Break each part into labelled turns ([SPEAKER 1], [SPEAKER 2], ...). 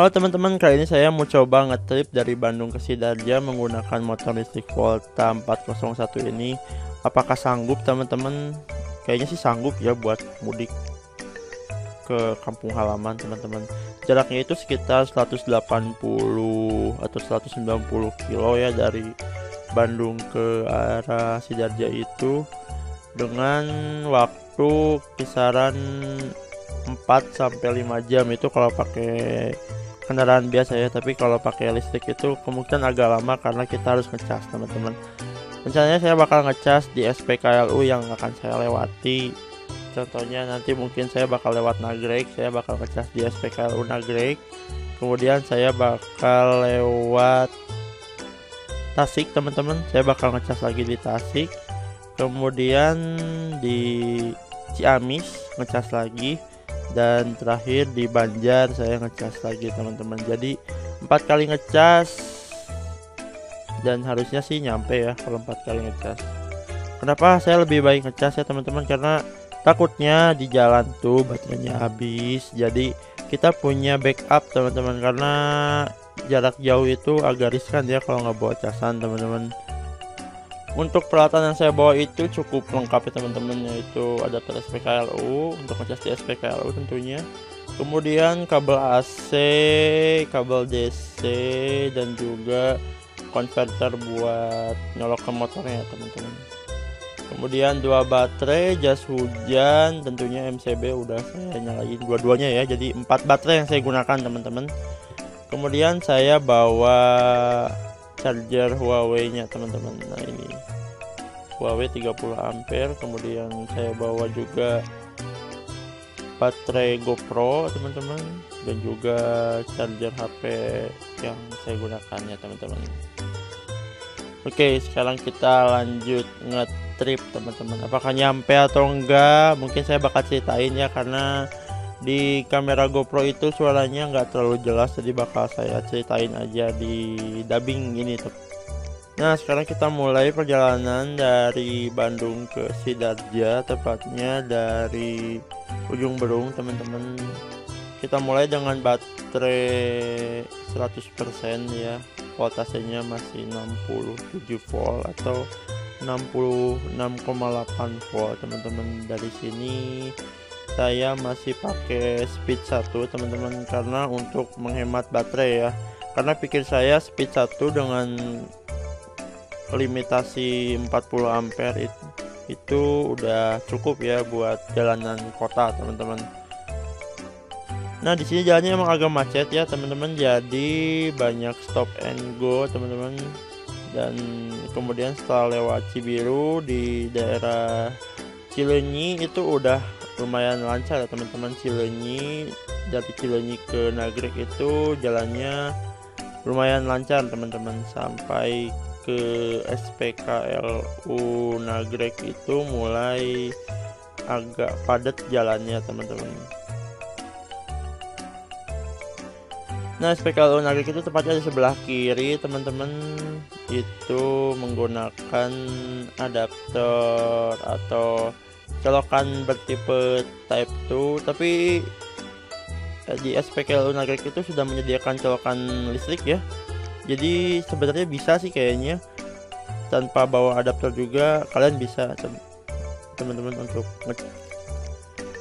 [SPEAKER 1] Halo teman-teman, kali ini saya mau coba ngetrip dari Bandung ke Sidarja menggunakan motor listrik Volta 401 ini. Apakah sanggup teman-teman? Kayaknya sih sanggup ya buat mudik ke kampung halaman teman-teman. Jaraknya itu sekitar 180 atau 190 kilo ya dari Bandung ke arah Sidarja itu, dengan waktu kisaran 4 sampai 5 jam itu kalau pakai kendaraan biasa ya. Tapi kalau pakai listrik itu kemungkinan agak lama karena kita harus ngecas teman-teman. Rencananya saya bakal ngecas di SPKLU yang akan saya lewati. Contohnya nanti mungkin saya bakal lewat Nagrek, saya bakal ngecas di SPKLU Nagrek. Kemudian saya bakal lewat Tasik teman-teman, saya bakal ngecas lagi di Tasik. Kemudian di Ciamis ngecas lagi, dan terakhir di Banjar saya ngecas lagi teman-teman. Jadi 4 kali ngecas, dan harusnya sih nyampe ya kalau 4 kali ngecas. Kenapa saya lebih baik ngecas ya teman-teman? Karena takutnya di jalan tuh baterainya habis. Jadi kita punya backup teman-teman, karena jarak jauh itu agak riskan ya kalau nggak bawa casan teman-teman. Untuk peralatan yang saya bawa itu cukup lengkap ya teman-teman, yaitu adapter SPKLU untuk ngecas di SPKLU tentunya. Kemudian kabel AC, kabel DC, dan juga konverter buat nyolok ke motornya ya teman-teman. Kemudian 2 baterai, jas hujan, tentunya MCB udah saya nyalain dua-duanya ya. Jadi 4 baterai yang saya gunakan teman-teman. Kemudian saya bawa charger Huawei nya teman-teman. Nah ini Huawei 30 ampere. Kemudian saya bawa juga baterai GoPro teman-teman, dan juga charger HP yang saya gunakan ya teman-teman. Oke, sekarang kita lanjut ngetrip teman-teman. Apakah nyampe atau enggak mungkin saya bakal ceritain ya, karena di kamera GoPro itu suaranya nggak terlalu jelas, jadi bakal saya ceritain aja di dubbing ini tuh. Nah sekarang kita mulai perjalanan dari Bandung ke Sidarja, tepatnya dari Ujung Berung teman-teman. Kita mulai dengan baterai 100% ya, voltasenya masih 67 volt atau 66,8 volt teman-teman. Dari sini saya masih pakai speed 1 teman-teman, karena untuk menghemat baterai ya. Karena pikir saya speed 1 dengan limitasi 40 ampere itu udah cukup ya buat jalanan kota teman-teman. Nah di sini jalannya emang agak macet ya teman-teman, jadi banyak stop and go teman-teman. Dan kemudian setelah lewat Cibiru di daerah Cileunyi itu udah lumayan lancar ya teman-teman. Cileunyi, dari Cileunyi ke Nagrek itu jalannya lumayan lancar teman-teman. Sampai ke SPKLU Nagrek itu mulai agak padat jalannya teman-teman. Nah SPKLU Nagrek itu tepatnya di sebelah kiri teman-teman. Itu menggunakan adaptor atau colokan bertipe Type 2, tapi di SPKLU Nagrek itu sudah menyediakan colokan listrik ya. Jadi sebenarnya bisa sih kayaknya tanpa bawa adaptor juga kalian bisa teman-teman untuk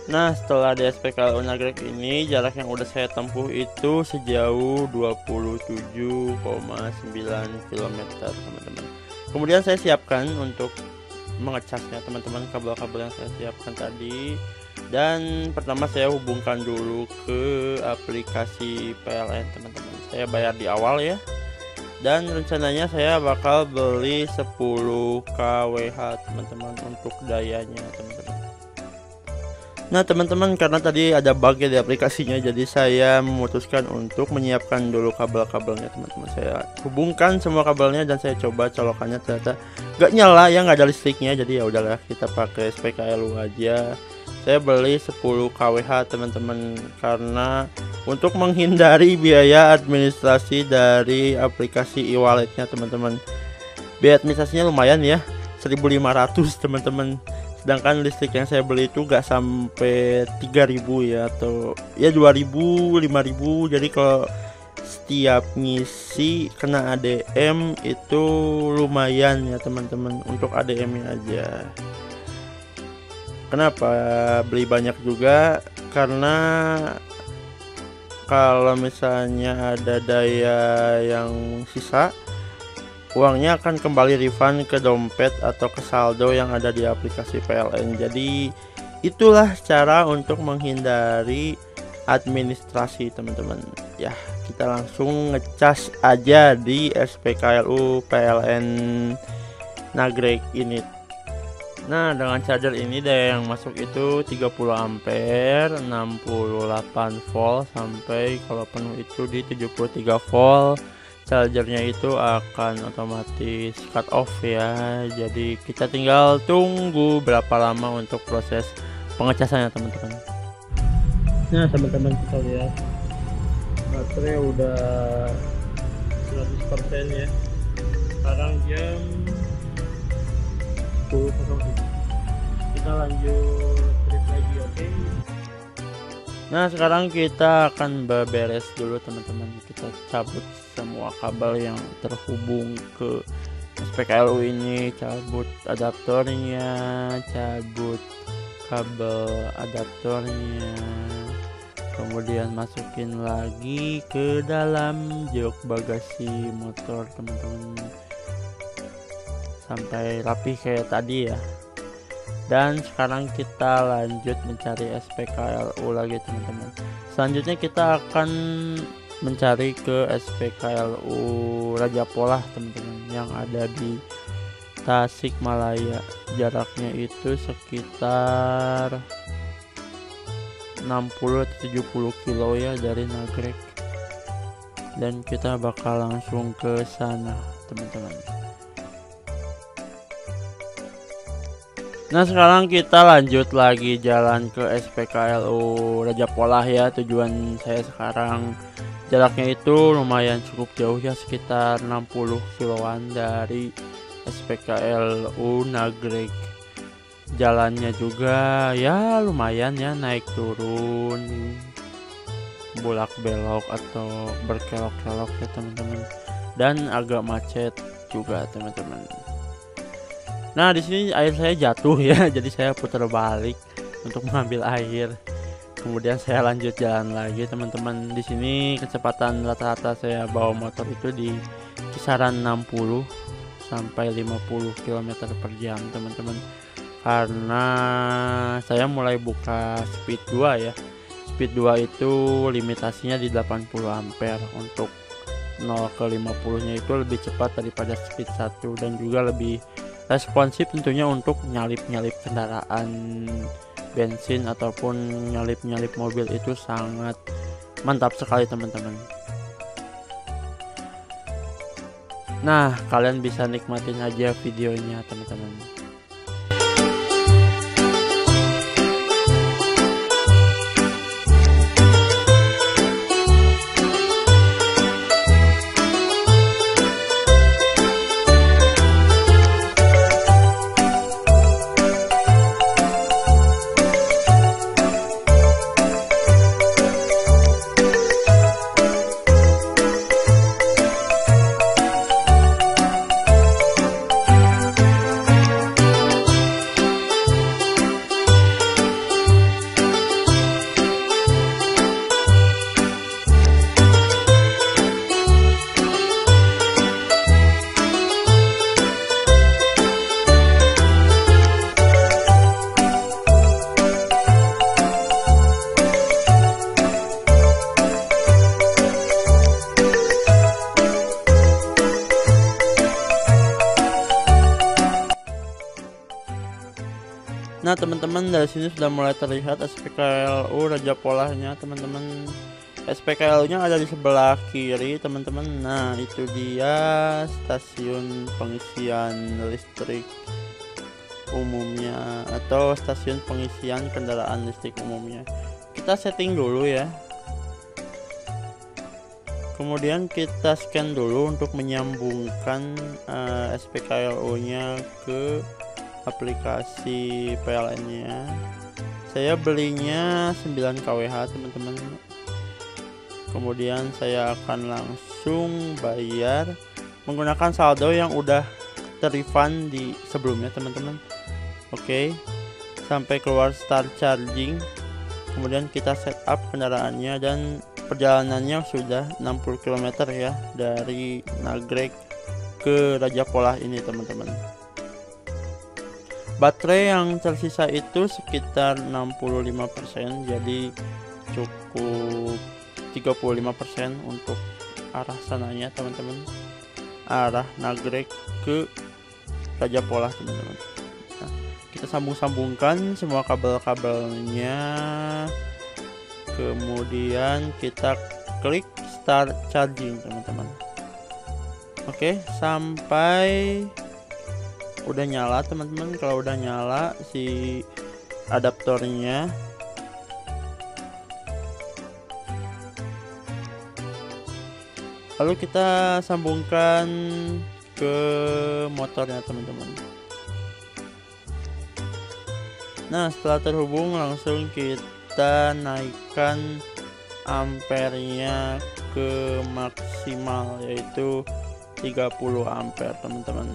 [SPEAKER 1] Nah setelah di SPKLU Nagrek ini, jarak yang udah saya tempuh itu sejauh 27,9 km teman-teman. Kemudian saya siapkan untuk mengecasnya teman-teman, kabel-kabel yang saya siapkan tadi. Dan pertama saya hubungkan dulu ke aplikasi PLN teman-teman. Saya bayar di awal ya. Dan rencananya saya bakal beli 10 kWh teman-teman untuk dayanya teman-teman. Nah teman-teman, karena tadi ada bug ya di aplikasinya, jadi saya memutuskan untuk menyiapkan dulu kabel-kabelnya teman-teman. Saya hubungkan semua kabelnya dan saya coba colokannya, ternyata gak nyala ya, nggak ada listriknya. Jadi ya udahlah, kita pakai SPKLU aja. Saya beli 10 kWh teman-teman, karena untuk menghindari biaya administrasi dari aplikasi e-walletnya teman-teman. Biaya administrasinya lumayan ya, 1.500 teman-teman. Sedangkan listrik yang saya beli itu gak sampai 3.000 ya, atau ya 2.000, 5.000. Jadi kalau setiap ngisi kena ADM itu lumayan ya teman-teman, untuk ADM-nya aja. Kenapa beli banyak juga? Karena kalau misalnya ada daya yang sisa, uangnya akan kembali refund ke dompet atau ke saldo yang ada di aplikasi PLN. Jadi itulah cara untuk menghindari administrasi teman-teman. Ya, kita langsung ngecas aja di SPKLU PLN Nagreg ini. Nah, dengan charger ini daya yang masuk itu 30 ampere, 68 volt sampai kalau penuh itu di 73 volt. Chargernya itu akan otomatis cut off ya. Jadi kita tinggal tunggu berapa lama untuk proses pengecasannya teman-teman. Nah, teman-teman kita lihat baterai udah 100% ya. Sekarang jam 10.07. Kita lanjut trip lagi, oke? Nah, sekarang kita akan beres dulu teman-teman. Kita cabut semua kabel yang terhubung ke SPKLU ini, cabut adaptornya, cabut kabel adaptornya, kemudian masukin lagi ke dalam jok bagasi motor teman-teman, sampai rapi kayak tadi ya. Dan sekarang kita lanjut mencari SPKLU lagi teman-teman. Selanjutnya kita akan mencari ke SPKLU Raja Polah teman-teman, yang ada di Tasikmalaya. Jaraknya itu sekitar 60-70 kilo ya dari Nagreg. Dan kita bakal langsung ke sana teman-teman. Nah, sekarang kita lanjut lagi jalan ke SPKLU Raja Polah ya. Tujuan saya sekarang, jaraknya itu lumayan cukup jauh ya, sekitar 60 kiloan dari SPKLU Nagreg. Jalannya juga ya lumayan ya, naik turun, bolak belok atau berkelok-kelok ya teman-teman, dan agak macet juga teman-teman. Nah, di sini air saya jatuh ya, jadi saya putar balik untuk mengambil air. Kemudian saya lanjut jalan lagi teman-teman. Di sini kecepatan rata-rata saya bawa motor itu di kisaran 60 sampai 50 km per jam teman-teman. Karena saya mulai buka speed 2 ya. Speed 2 itu limitasinya di 80 ampere. Untuk 0 ke 50 nya itu lebih cepat daripada speed 1, dan juga lebih responsif tentunya untuk nyalip-nyalip kendaraan bensin ataupun nyalip-nyalip mobil. Itu sangat mantap sekali teman-teman. Nah, kalian bisa nikmatin aja videonya teman-teman. Nah teman-teman, dari sini sudah mulai terlihat SPKLU Raja Polahnya teman-teman. SPKLU nya ada di sebelah kiri teman-teman. Nah itu dia stasiun pengisian listrik umumnya atau stasiun pengisian kendaraan listrik umumnya. Kita setting dulu ya, kemudian kita scan dulu untuk menyambungkan SPKLU nya ke aplikasi PLN nya. Saya belinya 9 kWh teman-teman. Kemudian saya akan langsung bayar menggunakan saldo yang udah terrefund di sebelumnya teman-teman. Oke, sampai keluar start charging. Kemudian kita setup kendaraannya dan perjalanannya sudah 60 km ya dari Nagreg ke Raja Polah ini teman-teman. Baterai yang tersisa itu sekitar 65%, jadi cukup 35% untuk arah sananya teman-teman, arah Nagreg ke Raja Polah teman-teman. Nah, kita sambung-sambungkan semua kabel-kabelnya, kemudian kita klik start charging teman-teman. Oke, sampai udah nyala teman-teman. Kalau udah nyala si adaptornya, lalu kita sambungkan ke motornya teman-teman. Nah, setelah terhubung langsung kita naikkan ampernya ke maksimal, yaitu 30 ampere teman-teman.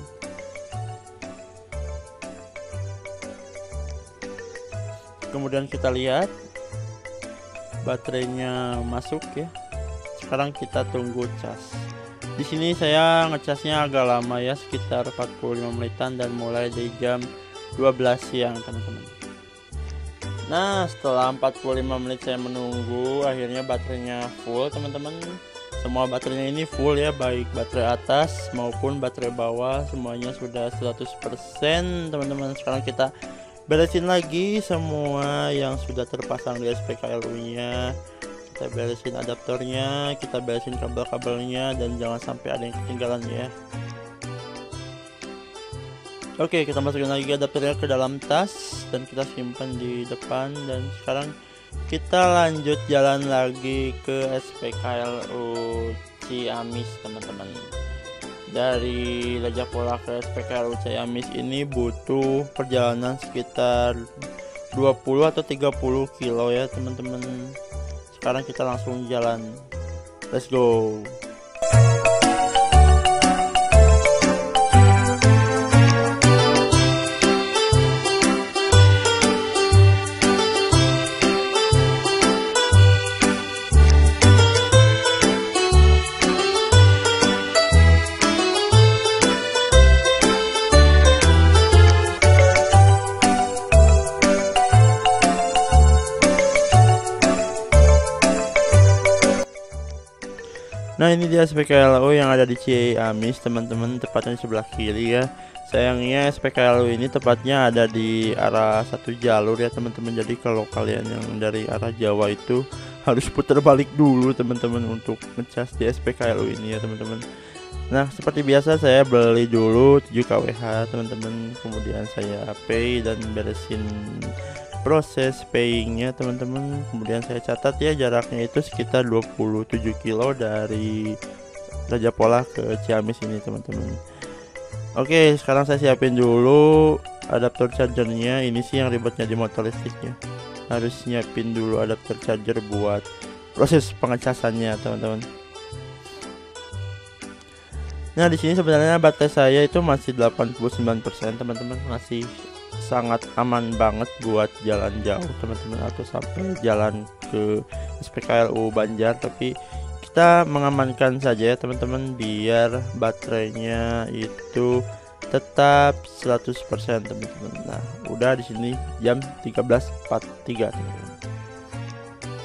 [SPEAKER 1] Kemudian kita lihat baterainya masuk ya. Sekarang kita tunggu cas. Di sini saya ngecasnya agak lama ya, sekitar 45 menitan dan mulai dari jam 12 siang teman-teman. Nah, setelah 45 menit saya menunggu, akhirnya baterainya full teman-teman. Semua baterainya ini full ya, baik baterai atas maupun baterai bawah, semuanya sudah 100% teman-teman. Sekarang kita beresin lagi semua yang sudah terpasang di SPKLU nya. Kita beresin adaptornya, kita beresin kabel-kabelnya, dan jangan sampai ada yang ketinggalan ya. Oke, kita masukin lagi adaptornya ke dalam tas dan kita simpan di depan. Dan sekarang kita lanjut jalan lagi ke SPKLU Ciamis teman-teman. Dari Raja Polah ke SPKLU Ciamis ini butuh perjalanan sekitar 20 atau 30 kilo ya teman-teman. Sekarang kita langsung jalan, let's go. Nah, ini dia SPKLU yang ada di Ciamis teman-teman, tepatnya di sebelah kiri ya. Sayangnya SPKLU ini tepatnya ada di arah satu jalur ya teman-teman. Jadi kalau kalian yang dari arah Jawa itu harus putar balik dulu teman-teman untuk ngecas di SPKLU ini ya teman-teman. Nah, seperti biasa saya beli dulu 7 kWh teman-teman, kemudian saya pay dan beresin proses payingnya teman-teman. Kemudian saya catat ya, jaraknya itu sekitar 27 kilo dari Raja Polah ke Ciamis ini teman-teman. Oke, sekarang saya siapin dulu adaptor chargernya. Ini sih yang ribetnya di motor listriknya, harus nyiapin dulu adaptor charger buat proses pengecasannya teman-teman. Nah, di sini sebenarnya baterai saya itu masih 89% teman-teman, masih sangat aman banget buat jalan jauh teman-teman, atau sampai jalan ke SPKLU Banjar. Tapi kita mengamankan saja ya teman-teman, biar baterainya itu tetap 100% teman-teman. Nah, udah di sini jam 13.43 teman-teman.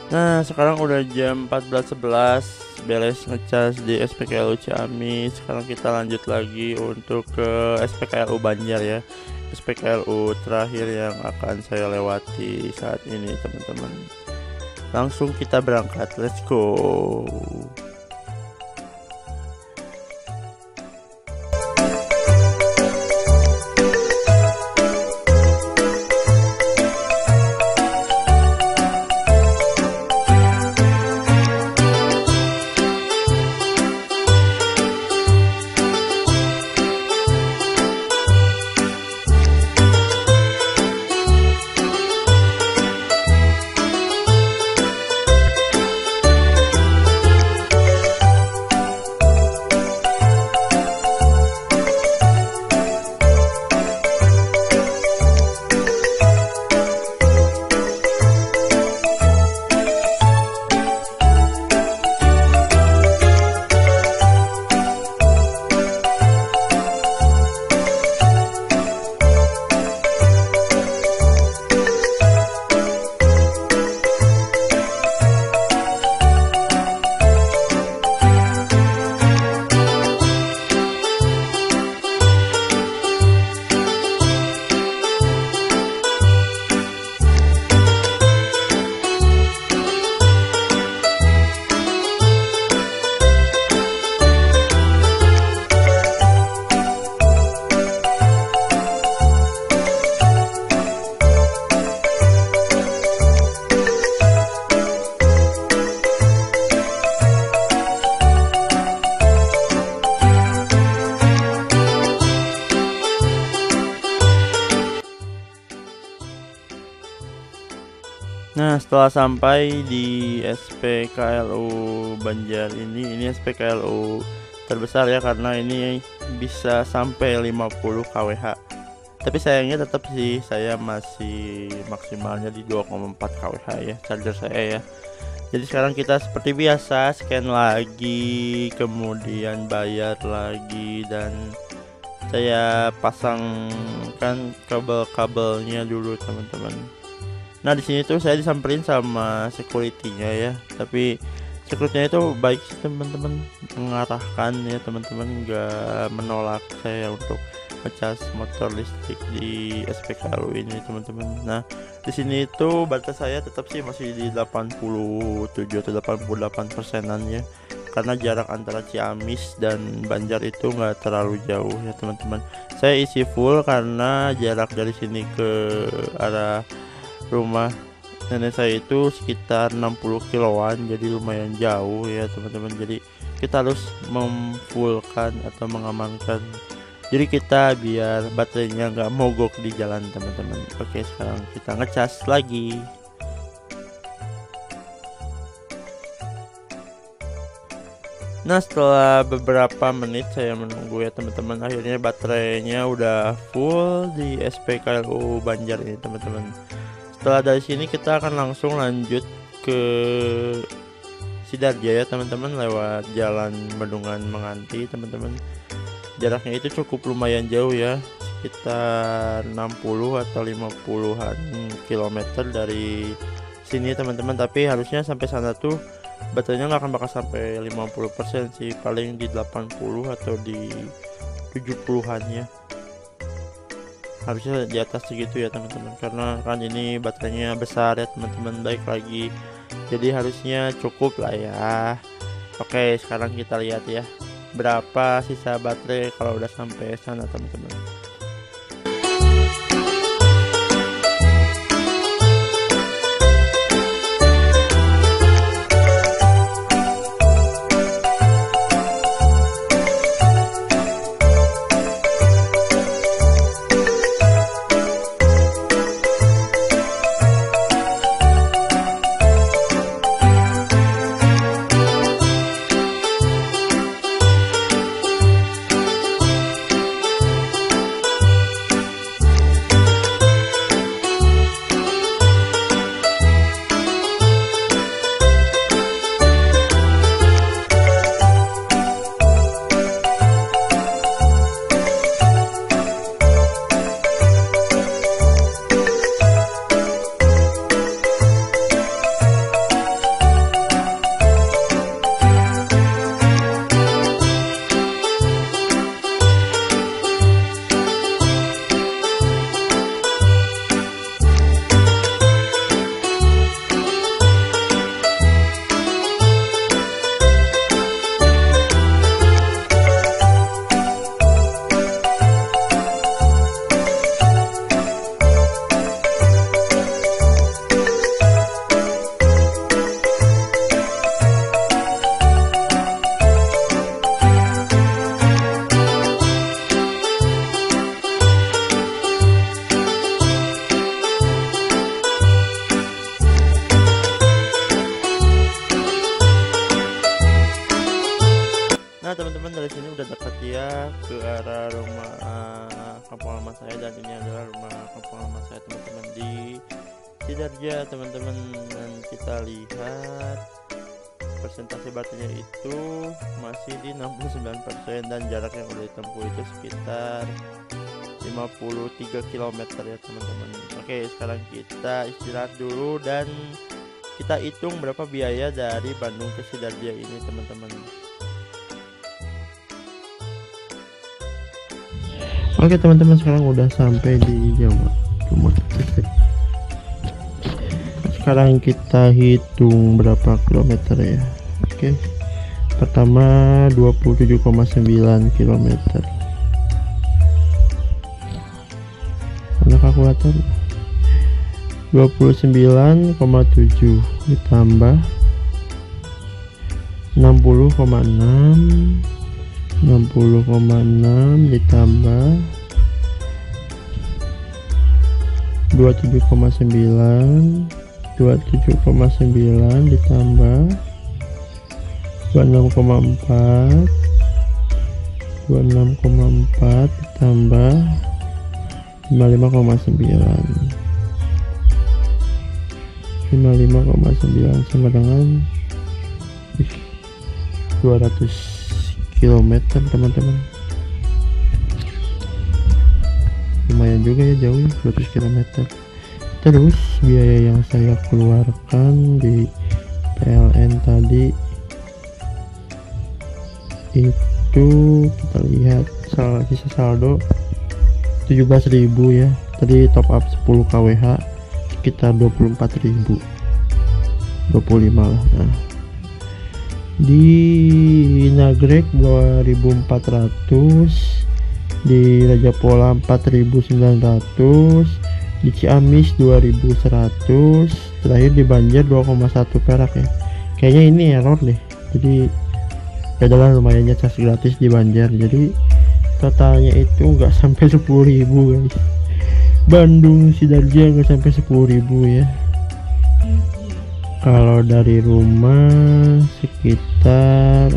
[SPEAKER 1] Nah, sekarang udah jam 14.11, beres ngecas di SPKLU Ciamis. Sekarang kita lanjut lagi untuk ke SPKLU Banjar ya, SPKLU terakhir yang akan saya lewati saat ini teman-teman. Langsung kita berangkat, let's go. Setelah sampai di SPKLU Banjar ini SPKLU terbesar ya, karena ini bisa sampai 50 kWh. Tapi sayangnya tetap sih saya masih maksimalnya di 2,4 kWh ya charger saya ya. Jadi sekarang kita seperti biasa scan lagi, kemudian bayar lagi, dan saya pasangkan kabel-kabelnya dulu teman-teman. Nah di sini tuh saya disamperin sama security-nya ya, tapi security-nya itu baik sih teman-teman, mengarahkan ya teman-teman, nggak menolak saya untuk ngecas motor listrik di SPKLU ini teman-teman. Nah di sini itu batas saya tetap sih masih di 87 atau 88%-an ya, karena jarak antara Ciamis dan Banjar itu nggak terlalu jauh ya teman-teman. Saya isi full karena jarak dari sini ke arah rumah nenek saya itu sekitar 60 kiloan, jadi lumayan jauh ya teman-teman. Jadi kita harus memfullkan atau mengamankan jadi kita biar baterainya nggak mogok di jalan teman-teman. Oke, sekarang kita ngecas lagi. Nah setelah beberapa menit saya menunggu ya teman-teman, akhirnya baterainya udah full di SPKLU Banjar ini teman-teman. Setelah dari sini kita akan langsung lanjut ke Sidarja ya teman-teman, lewat jalan Bendungan Menganti teman-teman. Jaraknya itu cukup lumayan jauh ya, sekitar 60 atau 50-an kilometer dari sini teman-teman. Tapi harusnya sampai sana tuh baterainya nggak akan bakal sampai 50% sih, paling di 80 atau di 70-an ya, harusnya di atas segitu ya teman-teman, karena kan ini baterainya besar ya teman-teman. Baik lagi, jadi harusnya cukup lah ya. Oke, sekarang kita lihat ya berapa sisa baterai kalau udah sampai sana teman-teman. Nah teman-teman, dari sini udah dekat ya ke arah rumah kampung halaman saya, dan ini adalah rumah kampung halaman saya teman-teman di Sidarja teman-teman. Dan kita lihat persentase baterainya itu masih di 69%, dan jarak yang udah ditempuh itu sekitar 53 km ya teman-teman. Oke, sekarang kita istirahat dulu dan kita hitung berapa biaya dari Bandung ke Sidarja ini teman-teman. Oke teman-teman, sekarang udah sampai di Jawa Timur. Sekarang kita hitung berapa kilometer ya. Oke, pertama 27,9 kilometer. Mana kalkulator? 29,7 ditambah 60,6 ditambah 27,9 27,9 ditambah 26,4 ditambah 55,9 sama dengan 200 km teman-teman. Lumayan juga ya, jauh ya, 200 km. Terus biaya yang saya keluarkan di PLN tadi itu kita lihat sisa saldo 17.000 ya. Tadi top up 10 kWh sekitar 24.000, 25 lah. Nah, di Nagrek 2.400, di Raja Pola 4.900, di Ciamis 2.100, terakhir di Banjar 2,1 perak ya. Kayaknya ini error deh, jadi adalah lumayannya cas gratis di Banjar, jadi totalnya itu nggak sampai 10.000 guys. Bandung Sidarja nggak sampai 10.000 ya. Kalau dari rumah sekitar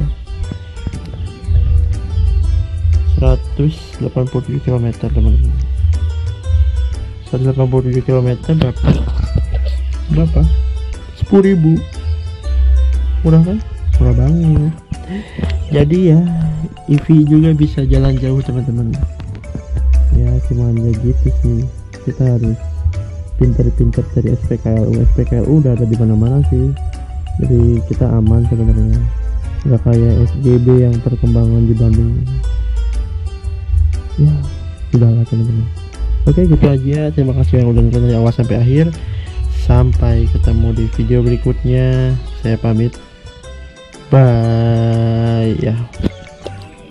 [SPEAKER 1] 187 km teman-teman. 187 km dapat berapa? 10.000. Murah kan? Murah banget. Jadi ya EV juga bisa jalan jauh teman-teman. Ya cuman ya gitu sih, kita harus pintar-pintar cari SPKLU udah ada di mana-mana sih, jadi kita aman sebenarnya, nggak kayak SGB yang perkembangan di Bandung ya. Sudahlah teman-teman, oke gitu aja. Terima kasih yang udah nonton dari awal sampai akhir. Sampai ketemu di video berikutnya, saya pamit, bye ya.